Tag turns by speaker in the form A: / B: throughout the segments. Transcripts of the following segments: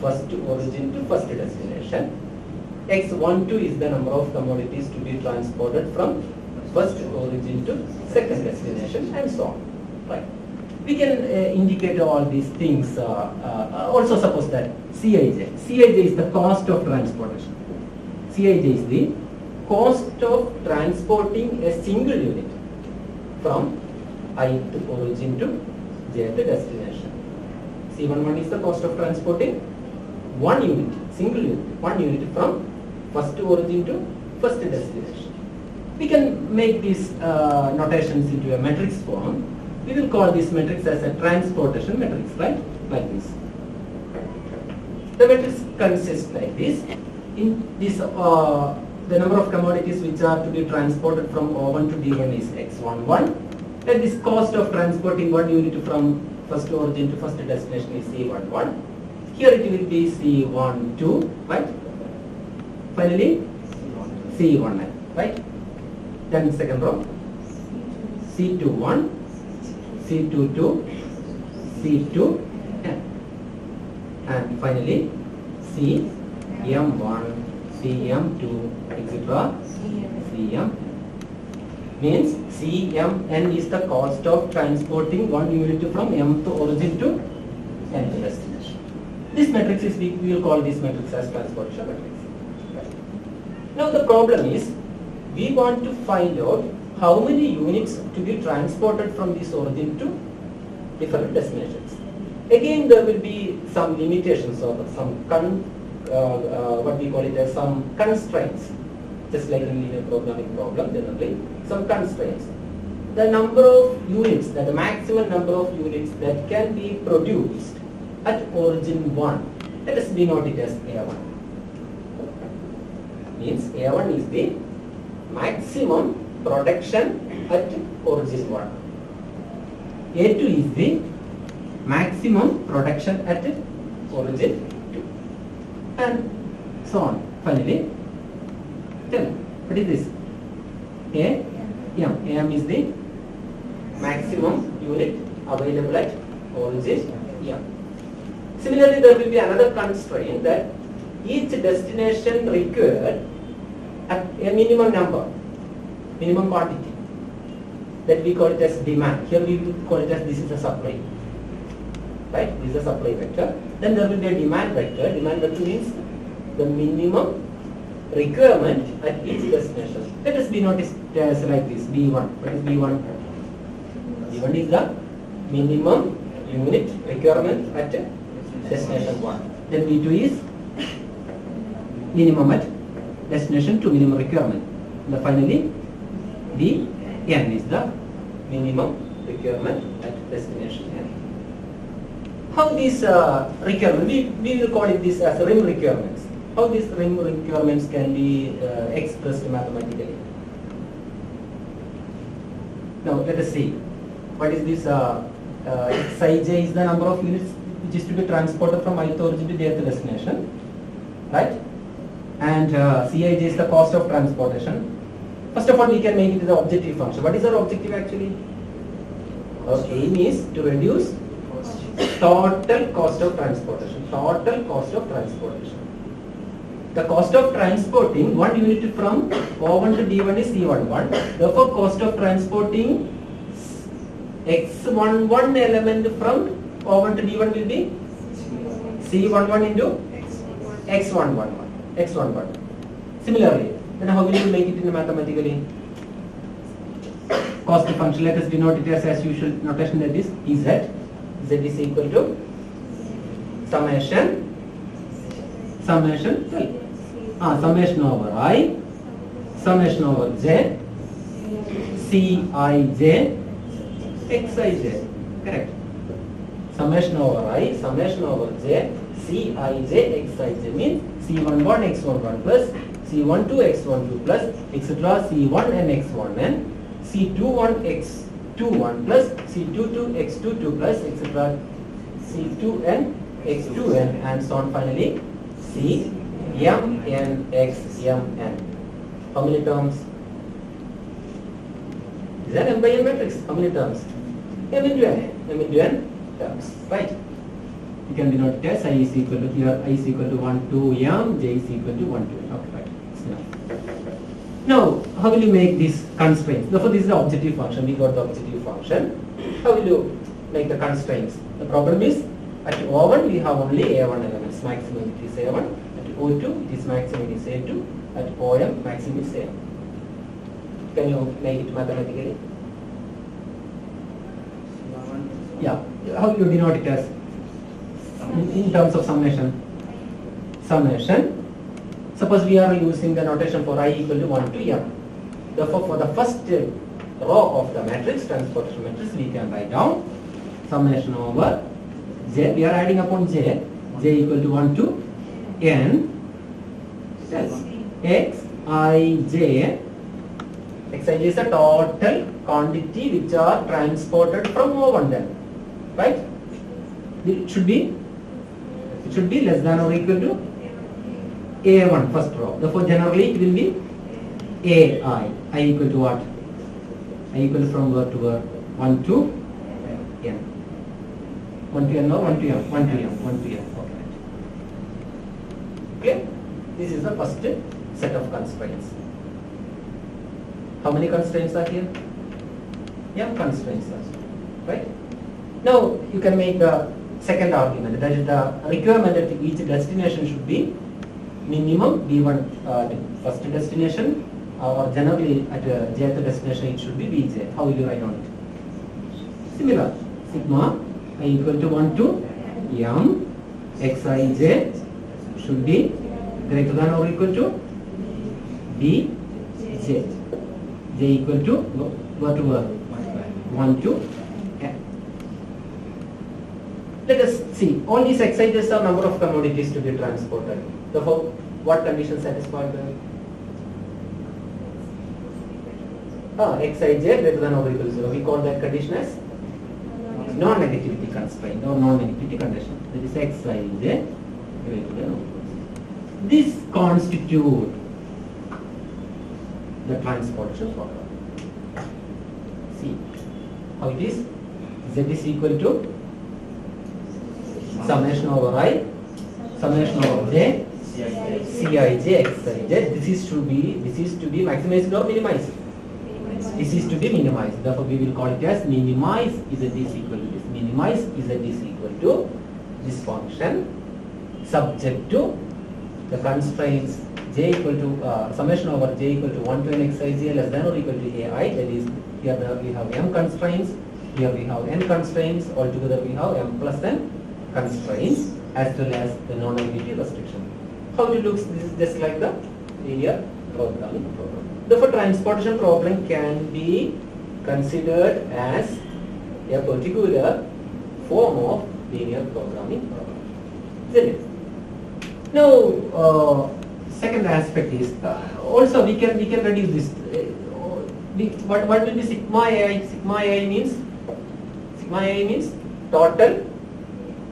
A: first origin to first destination. X12 is the number of commodities to be transported from first origin to second destination, and so on. Right. We can indicate all these things. Also suppose that CIJ. CIJ is the cost of transportation. CIJ is the cost of transporting a single unit from ith origin to jth destination. C11 is the cost of transporting one unit, single unit, one unit from first origin to first destination. We can make these notations into a matrix form. We will call this matrix as a transportation matrix, right? Like this. The matrix consists like this. In this, the number of commodities which are to be transported from O1 to D1 is X11. And this cost of transporting one unit from first origin to first destination is C11. Here it will be C12, right? Finally, C19, right? Then second row, C21, C22, C2, and finally CM1, CM2, etc. CM. Means CMN is the cost of transporting one unit from mth origin to nth destination. This matrix is, we will call this matrix as transportation matrix. Now the problem is, we want to find out how many units to be transported from this origin to different destinations. Again, there will be some limitations or some what we call it as some constraints. Just like in linear programming problem, generally some constraints. The number of units, the maximum number of units that can be produced at origin 1, let us denote it as A1. Means A1 is the maximum production at origin 1. A2 is the maximum production at origin 2. And so on. Finally, tell me, what is this? AM is the maximum unit available at origin M. Similarly, there will be another constraint that each destination required at a minimum number, minimum quantity, that we call it as demand. Here we will call it as this is a supply. Right? This is a supply vector. Then there will be a demand vector. Demand vector means the minimum requirement at each destination. Let us denote it as like this, B1. What is B1? B1 is the minimum unit requirement at destination 1. Then B2 is minimum at destination 2, minimum requirement. And finally, Dn is the minimum requirement at destination n. How these requirements, we will call it this as rim requirements. How these rim requirements can be expressed mathematically. Now let us see. What is this? Xij is the number of units which is to be transported from ith origin to jth destination, right? And Cij is the cost of transportation. First of all, we can make it the objective function. What is our objective actually? Our aim is to reduce total cost of transportation. Total cost of transportation. The cost of transporting one unit from O1 to D1 is C11. Therefore, cost of transporting X11 element from O1 to D1 will be C11 into X11. Similarly, then how will you make it in mathematically? Cost function, let us denote it as usual notation, that is Z. Z is equal to summation over I, summation over J, Cij, Xij. Correct. Summation over I, summation over J, Cij, Xij means C11 X11 plus C12 X12 plus etc. C1 and X1n, C21 X21 plus C22 X22 plus etc. C2n X2n and so on. Finally, Cmn Xmn. How many terms? Is that M by N matrix? How many terms? M into N terms, right? You can denote it as I is equal to, here I is equal to 1 to m, j is equal to 1 to n. Okay, right. Now, how will you make these constraints? Therefore, this is the objective function. We got the objective function. How will you make the constraints? The problem is at O1 we have only A1 elements. Maximum it is A1. At O2 it is maximum is A2. At OM maximum is A1. Can you make it mathematically? Yeah. How will you denote it as in terms of summation? Summation. Suppose we are using the notation for I equal to 1 to m. Therefore, for the first row of the matrix, transportation matrix, we can write down summation over j. We are adding upon j equal to 1 to n x I j. Xij is the total quantity which are transported from O1 then, right? It should be less than or equal to A1 first row. Therefore, generally it will be AI. I equal to what? I equal to from where to where? 1 to n. 1 to n or 1 to m? 1 to m. 1 to m. Okay. Okay. This is the first set of constraints. How many constraints are here? M constraints are here, right? Now you can make the second argument, that is the requirement that each destination should be minimum B1 first destination, or generally at jth destination it should be Bj. How will you write on it? Similar. Sigma I equal to 1 to m xij should be greater than or equal to Bj. J equal to what to 1 to n. Let us see. All these xij's are number of commodities to be transported. Therefore, what condition satisfied them? Xij greater than or equal to 0. We call that condition as non-negativity constraint or non-negativity condition. That is xij greater than or equal to 0. This constitute the transportation problem. See how it is. Z is equal to summation over I, summation over j, Cij, Xij. This is to be maximized or minimized. This is to be minimized. Therefore, we will call it as minimize Z is equal to this. Minimize Z is equal to this function, subject to the constraints j equal to summation over j equal to 1 to n xij less than or equal to ai. That is, here we have m constraints, here we have n constraints. Altogether we have m plus n constraints as well as the non-negativity restriction. How it looks, this is just like the linear programming problem. Therefore, transportation problem can be considered as a particular form of linear programming problem. Isn't it? Now, second aspect is also we can reduce this. What will be sigma ai? Sigma ai means total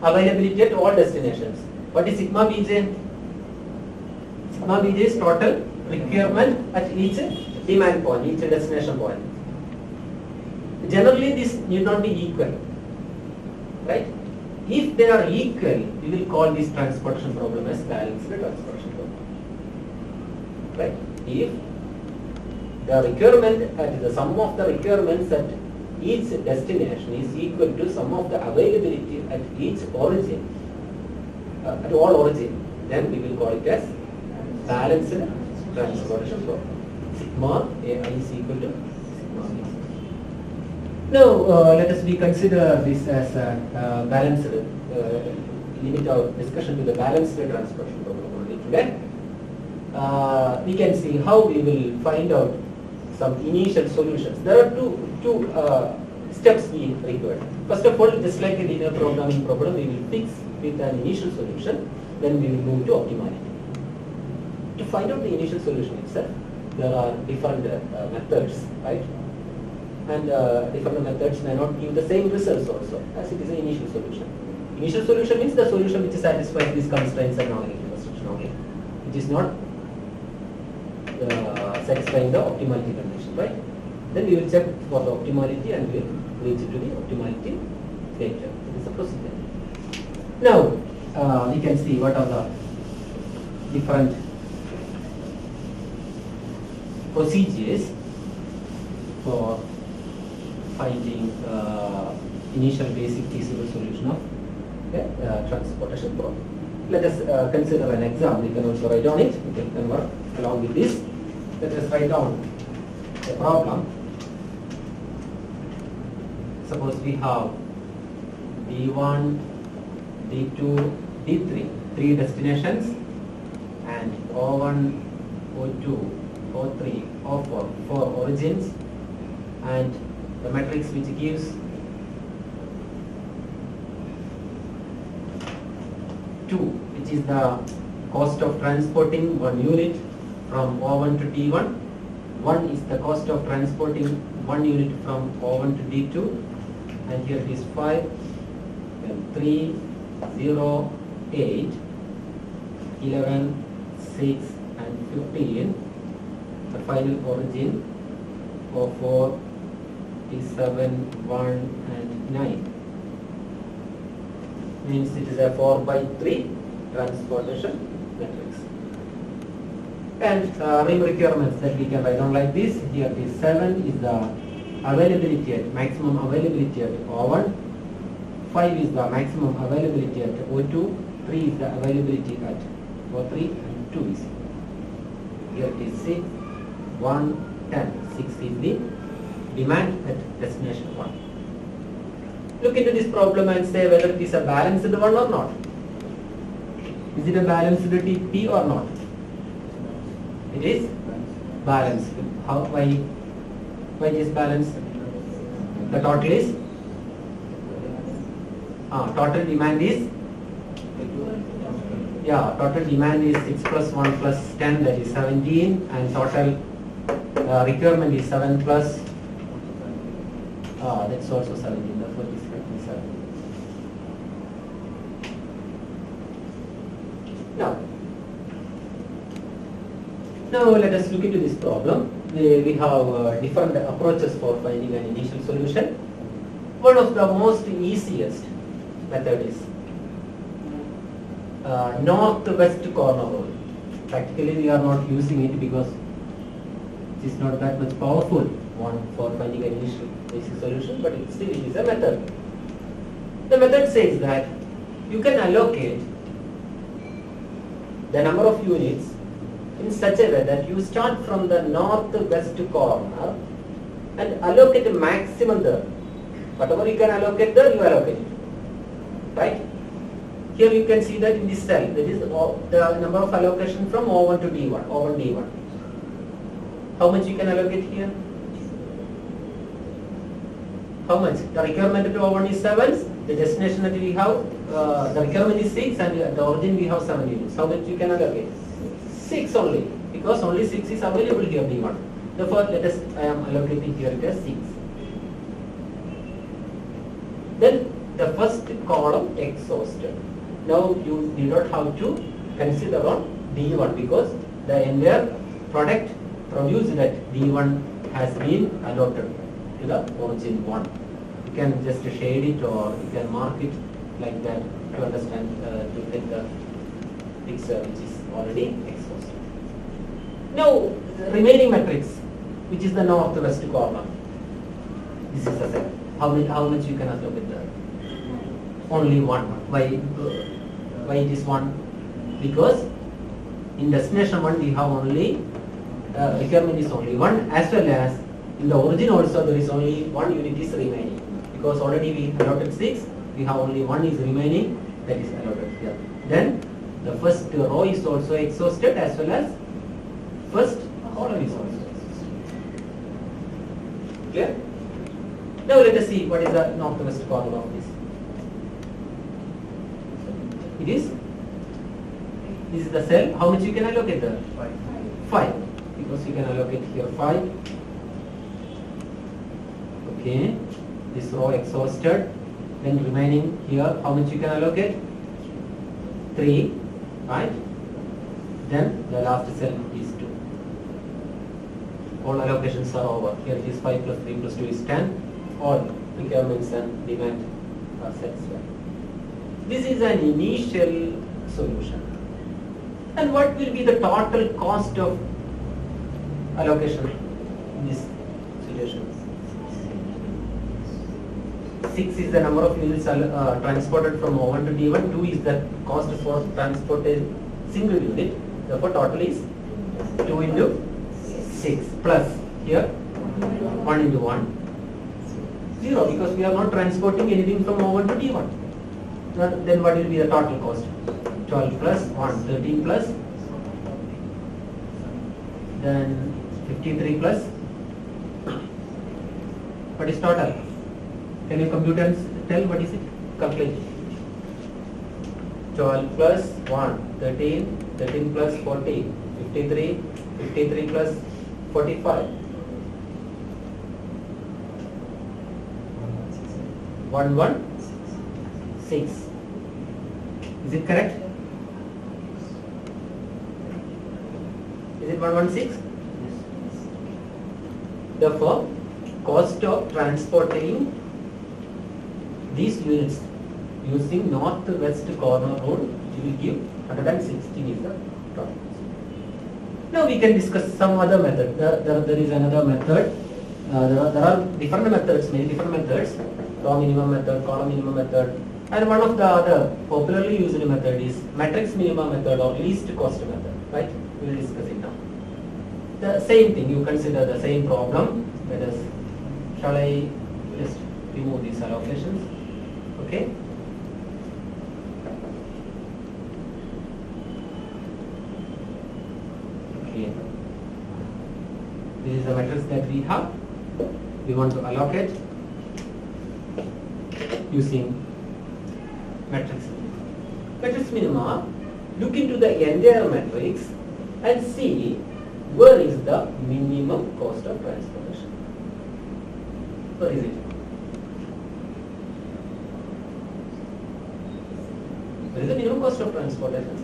A: availability at all destinations. What is sigma bj? Sigma bj is total requirement at each demand point, each destination point. Generally, this need not be equal, right? If they are equal, we will call this transportation problem as balanced transportation problem, right? If the requirement at the sum of the requirements at each destination is equal to sum of the availability at each origin, at all origin, then we will call it as balanced transportation problem. Sigma ai is equal to sigma b. Now let us consider this as a balanced, limit our discussion to the balanced transportation problem only today. We can see how we will find out some initial solutions. There are two steps we require. First of all, just like a linear programming problem, we will fix with an initial solution, then we will move to optimality. To find out the initial solution itself, there are different methods, right? And different methods may not give the same results also, as it is an initial solution. Initial solution means the solution which satisfies these constraints and non-negative restriction only, which is not satisfying the optimality condition, right? Then we will check for the optimality and we will reach to the optimality later. This is the procedure. Now we can see what are the different procedures for finding initial basic feasible solution of the transportation problem. Let us consider an example. You can also write on it. You can work along with this. Let us write down a problem. Suppose we have D1, D2, D3, three destinations, and O1, O2, O3, O4, four origins, and the matrix which gives 2, which is the cost of transporting 1 unit from O1 to D1. 1 is the cost of transporting 1 unit from O1 to D2, and here it is 5, then 3, 0, 8, 11, 6, and 15. The final origin of 4 is 7, 1, and 9. Means it is a 4/3 transportation matrix. And rim requirements that we can write down like this. Here it is 7 is the availability at maximum availability at O1. 5 is the maximum availability at O2. 3 is the availability at O3, and 2 is here it is 6, 1, 10. 6 is the demand at destination 1. Look into this problem and say whether it is a balanced one or not. Is it a balanced TP or not? It is balanced. How? Why it is balanced? The total is total demand is total demand is 6 plus 1 plus 10, that is 17, and total requirement is 7 plus that's also 17. Therefore, it is 57. Now let us look into this problem. We have different approaches for finding an initial solution. One of the most easiest method is north-west corner rule. Practically, we are not using it because it is not that much powerful one for finding an initial basic solution, but it still is a method. The method says that you can allocate the number of units in such a way that you start from the north-west corner and allocate a maximum there. Whatever you can allocate there, you allocate it. Right? Here you can see that in this cell, that is the number of allocation from O1 to D1, O1, D1. How much you can allocate here? How much? The requirement to O1 is 7, the destination that we have, the requirement is 6, and the origin we have 7 units. How much you can allocate? 6 only, because only 6 is available here D1. Therefore, I am allocating here it as 6. Then the first column exhausted. Now you do not have to consider on D1 because the entire product produced at D1 has been allotted to the origin 1. You can just shade it or you can mark it like that to understand, to get the picture which is already exhausted. Now the remaining matrix, which is the north-west corner, this is the set. How much you can allocate there? Only 1. Why it is 1? Because in destination 1 we have only requirement is only 1, as well as in the origin also there is only 1 unit is remaining. Because already we allotted 6, we have only 1 is remaining, that is allotted here. Then the first row is also exhausted, as well as first column is also exhausted. Clear? Now let us see what is the northwest corner of this. This is the cell. How much you can allocate there? 5. Because you can allocate here 5. Okay. This row exhausted. Then remaining here, how much you can allocate? 3. Right? Then the last cell is 2. All allocations are over. Here it is 5 plus 3 plus 2 is 10. All requirements and demand are satisfied. This is an initial solution. And what will be the total cost of allocation in this situation? 6 is the number of units transported from O1 to D1. 2 is the cost for transport a single unit. Therefore, total is 2 into 6 plus here 1 into 1. 0 because we are not transporting anything from O1 to D1. Then what will be the total cost? 12 plus 1, 13 plus, then 53 plus, what is total? Can you compute and tell what is it? Calculate. 12 plus 1, 13, 13 plus 40, 53, 53 plus 45. 116. Is it correct? Is it 116? Therefore, cost of transporting these units using northwest corner road will give 116 is the total. Now we can discuss some other method. There is another method. There are different methods, many different methods. Row minimum method, column minimum method, and one of the other popularly used method is matrix minimum method or least cost method. Right? We will discuss it now. The same thing. You consider the same problem. Let us. Shall I just remove these allocations? Okay. Okay. This is the matrix that we have. We want to allocate using matrix. Matrix minima, look into the entire matrix and see where is the minimum cost of transportation. Where is it? Where is the minimum cost of transportation?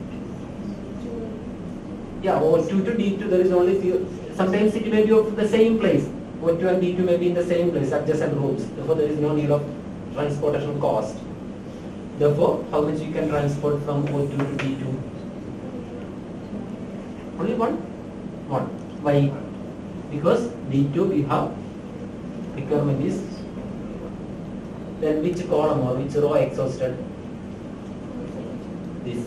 A: Yeah, O2 to D2 there is only few. Sometimes it may be of the same place. O2 and D2 may be in the same place, adjacent roads. Therefore, there is no need of transportation cost. Therefore, how much you can transport from O2 to D2? Only one? One. Why? Because D2 we have requirement is, then which column or which row exhausted? This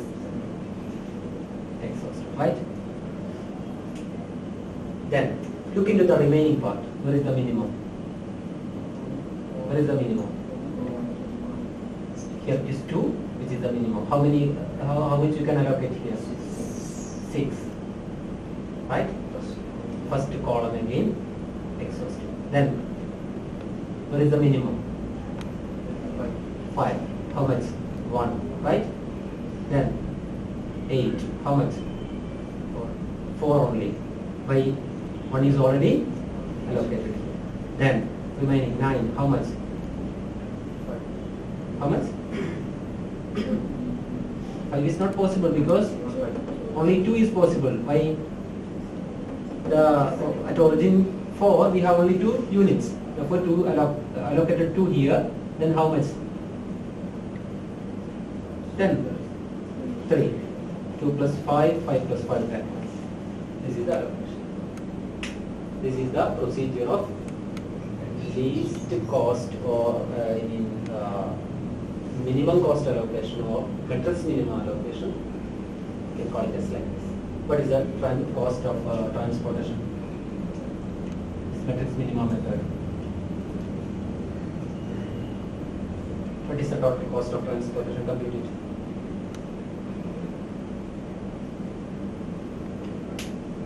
A: exhausted, right? Then look into the remaining part. Where is the minimum? Where is the minimum? Here is 2, which is the minimum. How many? How much you can allocate here? 6. Right? First column again, exhausted. Then where is the minimum? 5. How much? 1. Right? Then 8. How much? 4 only. Why? 1 is already allocated. Then remaining 9. How much? How much? 5 is not possible because only 2 is possible. Why? At origin 4 we have only 2 units. Therefore 2 allocated 2 here. Then how much? Then 3. 2 plus 5, 5 plus 5 that much. This is the allocation. This is the procedure of least cost or minimum cost allocation or matrix minimum allocation. You can call it as like this. What is the cost of transportation? This matrix minimum method. What is the total cost of transportation? Compute it.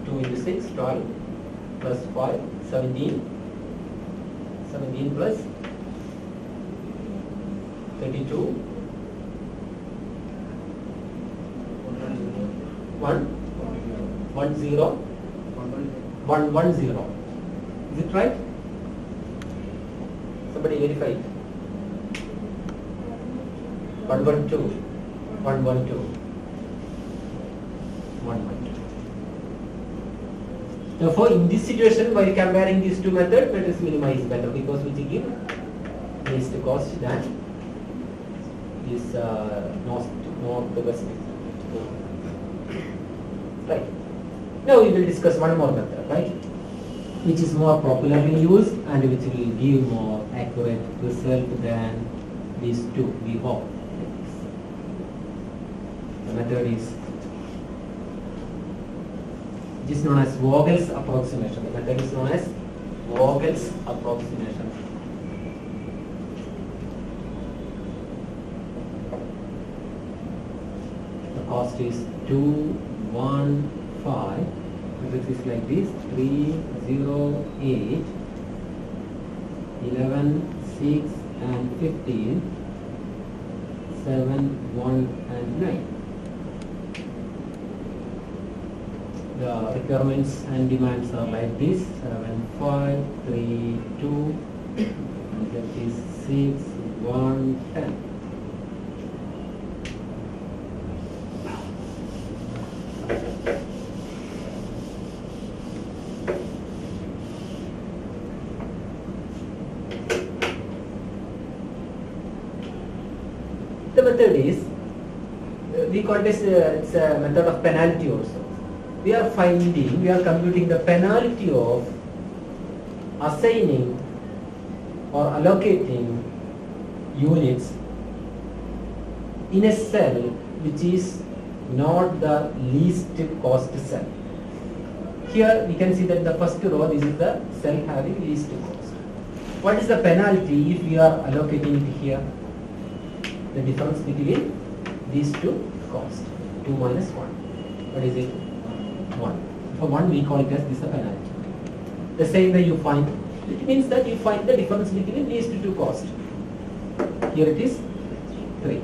A: 2 into 6, 12 plus 5, 17. 17 plus 32. 1 0 1 1 0. Is it right? Somebody verify it. 1 1 2 1 1 2 1 1 2. Therefore, in this situation, while comparing these two methods, matrix minima is better because which give least cost than is northwest. Right. Now we will discuss one more method, right, which is more popularly used and which will give more accurate result than these two, we hope. The method is known as Vogel's approximation. The method is known as Vogel's approximation. The cost is 215. This is like this: 308, 11, 6 and 15, 7, 1 and 9. The requirements and demands are like this: 7, 5, 3, 2, and that is 6, 1, 10. The method is, we call this, it's a method of penalty also. We are computing the penalty of assigning or allocating units in a cell which is not the least cost cell. Here we can see that the first row, this is the cell having least cost. What is the penalty if we are allocating it here? The difference between these two costs, 2 minus 1. What is it? 1. For 1 we call it as this a penalty. The same way you find, it means that you find the difference between these two costs. Here it is 3.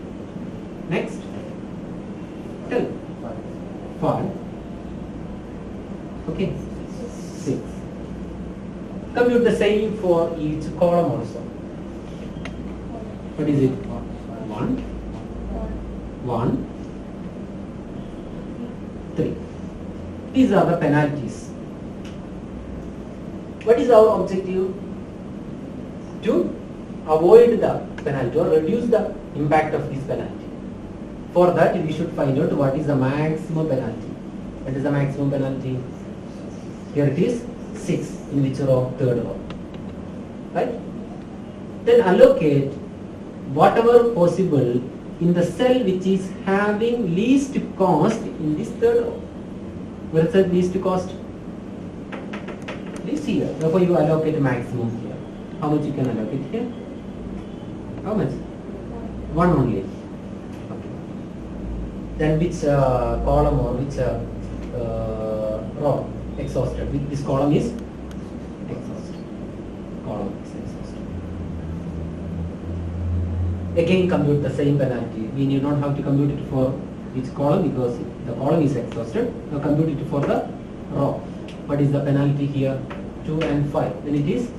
A: Next, 10. 5. Okay, 6. Compute the same for each column also. What is it? 1, 1, 3. These are the penalties. What is our objective? To avoid the penalty or reduce the impact of this penalty. For that we should find out what is the maximum penalty. What is the maximum penalty? Here it is 6 in which row? 3rd row. Right? Then allocate whatever possible in the cell which is having least cost in this 3rd row. Where is the least cost? This here. Therefore you allocate maximum here. How much you can allocate here? How much? 1 only. Okay. Then which column or which row? Exhausted. This column is exhausted. Column is exhausted. Again compute the same penalty. We need not have to compute it for each column because the column is exhausted. Now compute it for the row. What is the penalty here? 2 and 5. Then it is,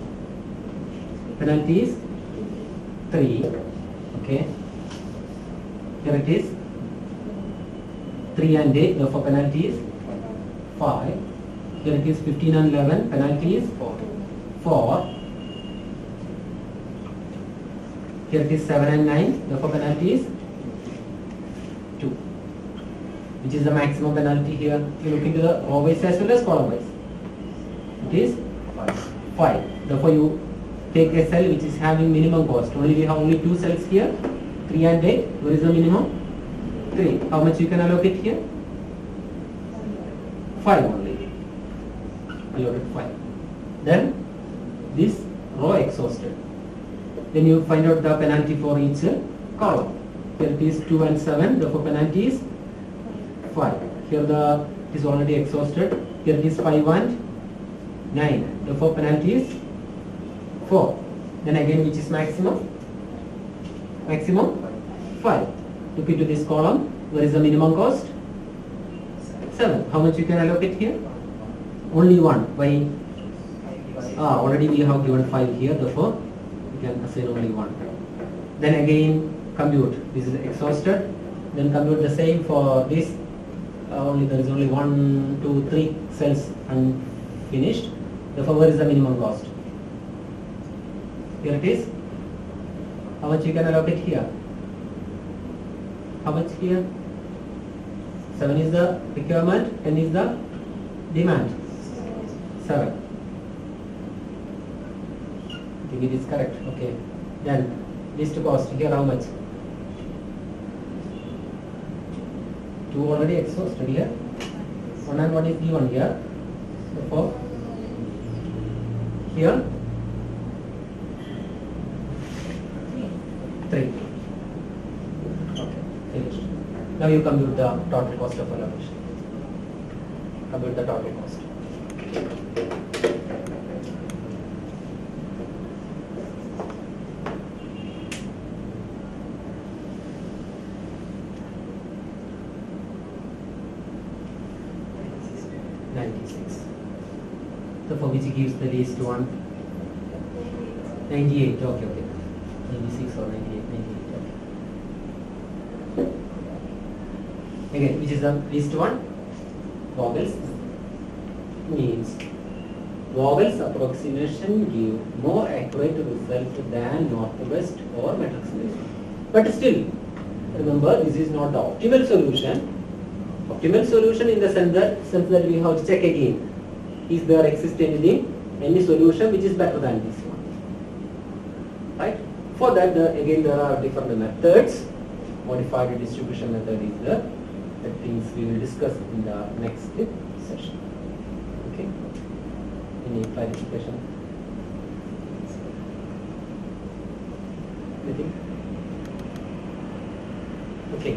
A: penalty is 3. Okay. Here it is 3 and 8. Therefore penalty is 5. Here it is 15 and 11. Penalty is 4. Here it is 7 and 9. Therefore penalty is 2. Which is the maximum penalty here? You look into the row wise as well as column wise. It is 5. Therefore you take a cell which is having minimum cost. We have only 2 cells here, 3 and 8. Where is the minimum? 3. How much you can allocate here? 5 only. Allocate 5. Then this row exhausted. Then you find out the penalty for each column. Here it is 2 and 7. Therefore penalty is 5. Here it is already exhausted. Here it is 5 and 9. Therefore penalty is 4. Then again which is maximum? Maximum 5. Look into this column. Where is the minimum cost? 7. How much you can allocate here? Only 1. Why? Already we have given 5 here. Therefore we can assign only 1. Then again compute. This is exhausted. Then compute the same for this. Only there is only 1, 2, 3 cells unfinished. Therefore where is the minimum cost? Here it is. How much you can allocate here? How much here? 7 is the requirement, 10 is the demand. 7. I think it is correct. Okay. Then least cost here how much? 2 already exhausted here. 1 and 1 is given here. Therefore, here 3. Okay, finished. Now you compute the total cost of allocation. Compute the total cost. So for which gives the least one? 98. Okay. 96 or 98. 98. Okay. Again, which is the least one? Vogels means Vogels approximation give more accurate result than northwest or matrix solution. But still, remember this is not the optimal solution. Optimal solution in the sense that we have to check again. Is there any solution which is better than this one? Right? For that, again there are different methods. Modified distribution method is the things we will discuss in the next session. Okay? Any clarification? Anything? Okay.